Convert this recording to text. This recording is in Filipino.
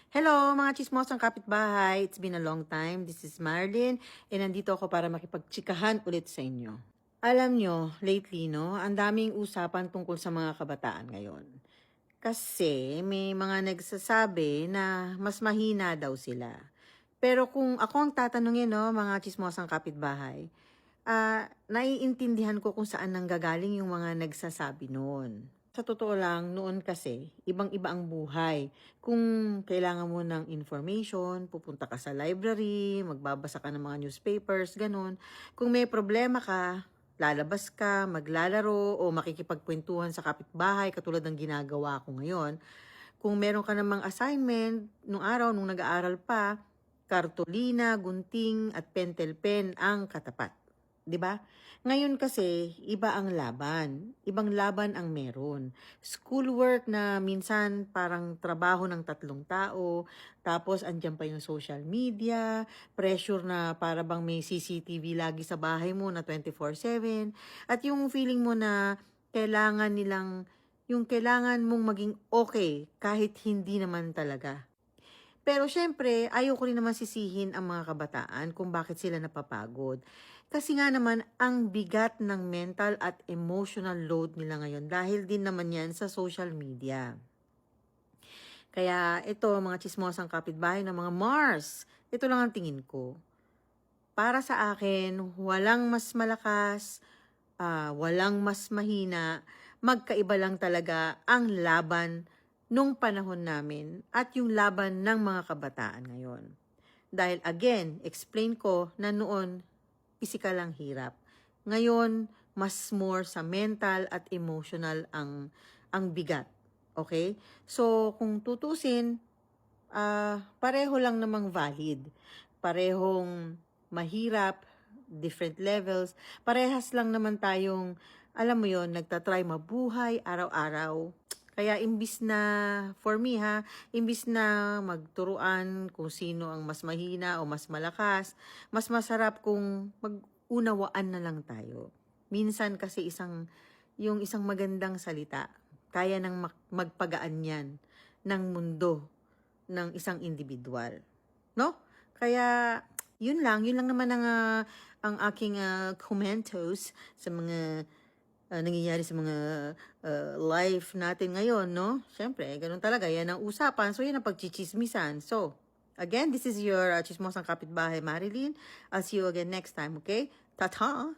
Hello mga chismosang kapitbahay, it's been a long time. This is Marlene and nandito ako para makipagtsikahan ulit sa inyo. Alam nyo, lately no, ang daming usapan tungkol sa mga kabataan ngayon. Kasi may mga nagsasabi na mas mahina daw sila. Pero kung ako ang tatanungin no, mga chismosang kapitbahay, naiintindihan ko kung saan nanggagaling yung mga nagsasabi noon. Sa totoo lang, noon kasi, ibang-iba ang buhay. Kung kailangan mo ng information, pupunta ka sa library, magbabasa ka ng mga newspapers, ganun. Kung may problema ka, lalabas ka, maglalaro, o makikipagkwentuhan sa kapitbahay, katulad ng ginagawa ko ngayon. Kung meron ka namang assignment, nung araw, nung nag-aaral pa, kartolina, gunting, at pentel pen ang katapat. 'Di ba? Ngayon kasi, iba ang laban. Ibang laban ang meron. Schoolwork na minsan parang trabaho ng 3 tao, tapos andyan pa yung social media, pressure na para bang may CCTV lagi sa bahay mo na 24/7, at yung feeling mo na kailangan mong maging okay kahit hindi naman talaga. Pero syempre, ayoko rin naman sisihin ang mga kabataan kung bakit sila napapagod. Kasi nga naman, ang bigat ng mental at emotional load nila ngayon dahil din naman yan sa social media. Kaya ito, mga chismosang kapitbahay ng mga Mars, ito lang ang tingin ko. Para sa akin, walang mas malakas, walang mas mahina, magkaiba lang talaga ang laban nung panahon namin at yung laban ng mga kabataan ngayon. Dahil again, explain ko na noon, physical lang hirap. Ngayon, mas more sa mental at emotional ang bigat. Okay? So, kung tutusin, pareho lang namang valid. Parehong mahirap, different levels. Parehas lang naman tayong, alam mo yon, nagtatry mabuhay araw-araw. Kaya imbis na, for me imbis na magturuan kung sino ang mas mahina o mas malakas, mas masarap kung mag-unawaan na lang tayo. Minsan kasi yung isang magandang salita, kaya nang magpagaan yan ng mundo ng isang individual. No? Kaya, yun lang naman ang aking commentos sa mga nangyayari sa mga life natin ngayon, no? Siyempre, ganun talaga. Yan ang usapan. So, yan ang pagchichismisan. So, again, this is your chismosang kapitbahay, Marilyn. I'll see you again next time, okay? Ta-ta!